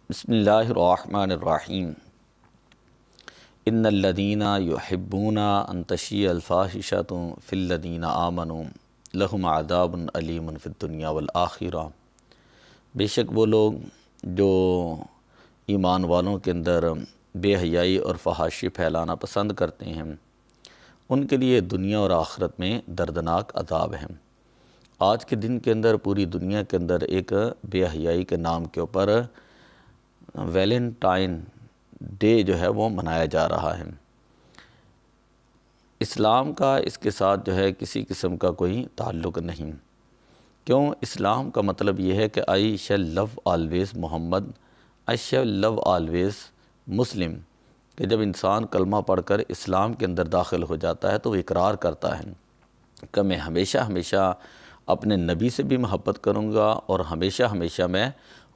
بسم اللہ الرحمن الرحیم ان الذین یحبون ان تشیع الفاحشۃ فی الذین آمنوا لہم عذاب علیم فی الدنیا والآخرہ۔ بے شک وہ لوگ جو ایمان والوں کے اندر بے حیائی اور فحاشی پھیلانا پسند کرتے ہیں ان کے لیے دنیا اور آخرت میں دردناک عذاب ہیں۔ آج کے دن کے اندر پوری دنیا کے اندر ایک بے حیائی کے نام کے اوپر ویلنٹائن ڈے جو ہے وہ منایا جا رہا ہے۔ اسلام کا اس کے ساتھ جو ہے کسی قسم کا کوئی تعلق نہیں۔ کیوں؟ اسلام کا مطلب یہ ہے کہ I shall love always Muhammad, I shall love always Muslim, کہ جب انسان کلمہ پڑھ کر اسلام کے اندر داخل ہو جاتا ہے تو وہ اقرار کرتا ہے کہ میں ہمیشہ اپنے نبی سے بھی محبت کروں گا اور ہمیشہ میں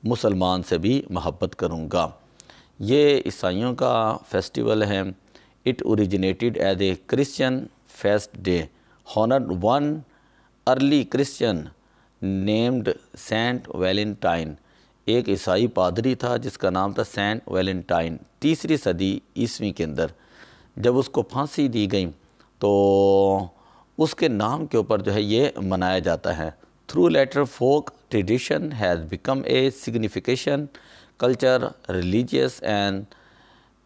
مسلمان سے بھی محبت کروں گا۔ یہ عیسائیوں کا فیسٹیول ہے۔ It originated as a Christian feast day honoured one early Christian named Saint Valentine. ایک عیسائی پادری تھا جس کا نام تھا سینٹ ویلنٹائن۔ 3 صدی عیسوی کے اندر جب اس کو پھانسی دی گئی تو اس کے نام کے اوپر جو ہے یہ منایا جاتا ہے۔ Through later folk tradition has become a signification culture religious and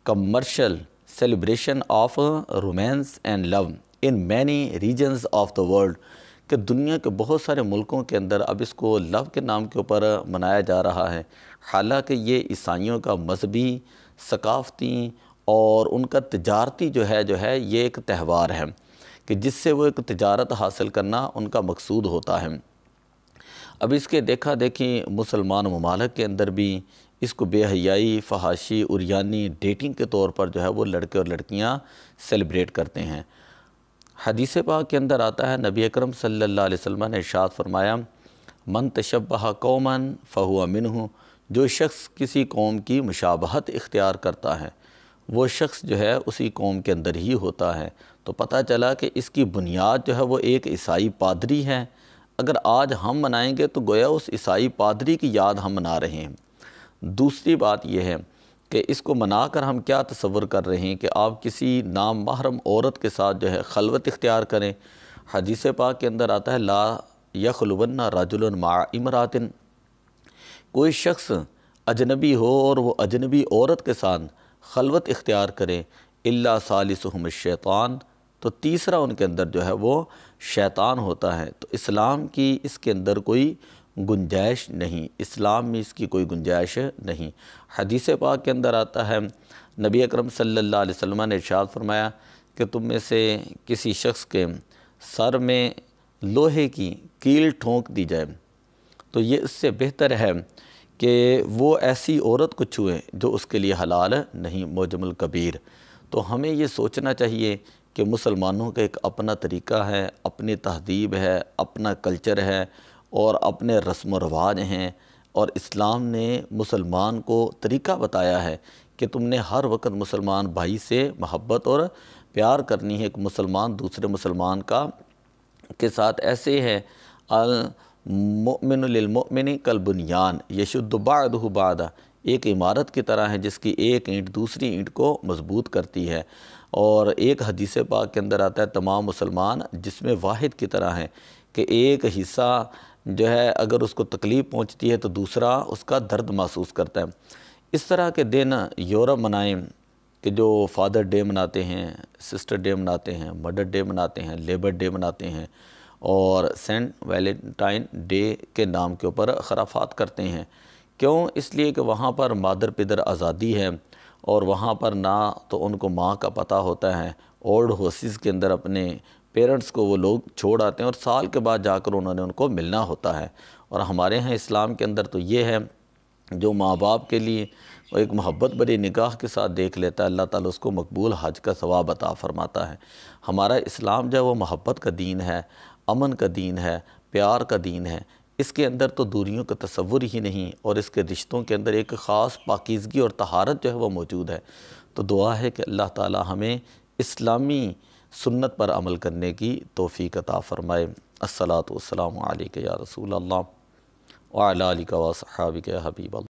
commercial celebration of romance and love in many regions of the world, کہ دنیا کے بہت سارے ملکوں کے اندر اب اس کو لو کے نام کے اوپر منایا جا رہا ہے۔ حالانکہ یہ عیسائیوں کا مذہبی، ثقافتی اور ان کا تجارتی جو ہے یہ ایک تہوار ہے کہ جس سے وہ ایک تجارت حاصل کرنا ان کا مقصود ہوتا ہے۔ اب اس کے دیکھا دیکھی مسلمان ممالک کے اندر بھی اس کو بے حیائی، فحاشی، عریانی، ڈیٹنگ کے طور پر جو ہے وہ لڑکے اور لڑکیاں سیلیبریٹ کرتے ہیں۔ حدیث پاک کے اندر آتا ہے، نبی اکرم صلی اللہ علیہ وسلم نے ارشاد فرمایا، من تشبہ قوما فہو منہ، جو شخص کسی قوم کی مشابہت اختیار کرتا ہے وہ شخص جو ہے اسی قوم کے اندر ہی ہوتا ہے۔ تو پتہ چلا کہ اس کی بنیاد جو ہے وہ ایک عیسائی پادری ہے۔ اگر آج ہم منائیں گے تو گویا اس عیسائی پادری کی یاد ہم منا رہے ہیں۔ دوسری بات یہ ہے کہ اس کو منا کر ہم کیا تصور کر رہے ہیں کہ آپ کسی نام محرم عورت کے ساتھ جو ہے خلوت اختیار کریں۔ حدیث پاک کے اندر آتا ہے، لا یخلون رجل مع امرأۃ، کوئی شخص اجنبی ہو اور وہ اجنبی عورت کے ساتھ خلوت اختیار کرے، الا ثالثہم الشیطان، تو تیسرا ان کے اندر جو ہے وہ شیطان ہوتا ہے۔ تو اسلام کی اس کے اندر کوئی گنجائش نہیں، اسلام میں اس کی کوئی گنجائش نہیں۔ حدیث پاک کے اندر آتا ہے، نبی اکرم صلی اللہ علیہ وسلم نے ارشاد فرمایا کہ تم میں سے کسی شخص کے سر میں لوہے کی کیل ٹھونک دی جائے تو یہ اس سے بہتر ہے کہ وہ ایسی عورت کو چھوئے جو اس کے لیے حلال نہیں، معجم الکبیر۔ تو ہمیں یہ سوچنا چاہیے کہ مسلمانوں کا ایک اپنا طریقہ ہے، اپنی تہذیب ہے، اپنا کلچر ہے اور اپنے رسم و رواج ہیں، اور اسلام نے مسلمان کو طریقہ بتایا ہے کہ تم نے ہر وقت مسلمان بھائی سے محبت اور پیار کرنی ہے۔ ایک مسلمان دوسرے مسلمان کے ساتھ ایسے ہے، المؤمن للمؤمن کالبنیان یشد بعضہ بعضا، ایک عمارت کی طرح ہے جس کی ایک اینٹ دوسری اینٹ کو مضبوط کرتی ہے۔ اور ایک حدیث پاک کے اندر آتا ہے، تمام مسلمان جسم واحد کی طرح ہیں، کہ ایک حصہ جو ہے اگر اس کو تکلیف پہنچتی ہے تو دوسرا اس کا درد محسوس کرتا ہے۔ اس طرح کے دن یورپ منائیں کہ جو فادر ڈے مناتے ہیں، سسٹر ڈے مناتے ہیں، مدر ڈے مناتے ہیں، لیبر ڈے مناتے ہیں، اور سینٹ ویلنٹائن ڈے کے نام کے اوپر خرافات کرتے ہیں۔ کیوں؟ اس لیے کہ وہاں پر مادر پدر آزادی ہے، اور وہاں پر نہ تو ان کو ماں کا پتہ ہوتا ہے، اولڈ ہاؤسز کے اندر اپنے پیرنٹس کو وہ لوگ چھوڑ آتے ہیں اور سال کے بعد جا کر انہوں نے ان کو ملنا ہوتا ہے۔ اور ہمارے ہاں اسلام کے اندر تو یہ ہے، جو ماں باپ کے لیے وہ ایک محبت بری نگاہ کے ساتھ دیکھ لیتا ہے، اللہ تعالیٰ اس کو مقبول حج کا ثواب عطا فرماتا ہے۔ ہمارا اسلام جو ہے وہ محبت کا دین ہے، امن کا دین ہے، پیار کا دین ہے۔ اس کے اندر تو دوریوں کا تصور ہی نہیں، اور اس کے رشتوں کے اندر ایک خاص پاکیزگی اور طہارت جو ہے وہ موجود ہے۔ تو دعا ہے کہ اللہ تعالیٰ ہمیں اسلامی سنت پر عمل کرنے کی توفیق عطا فرمائے۔ الصلاۃ والسلام علیک یا رسول اللہ وعلی آلک و صحابک یا حبیب اللہ۔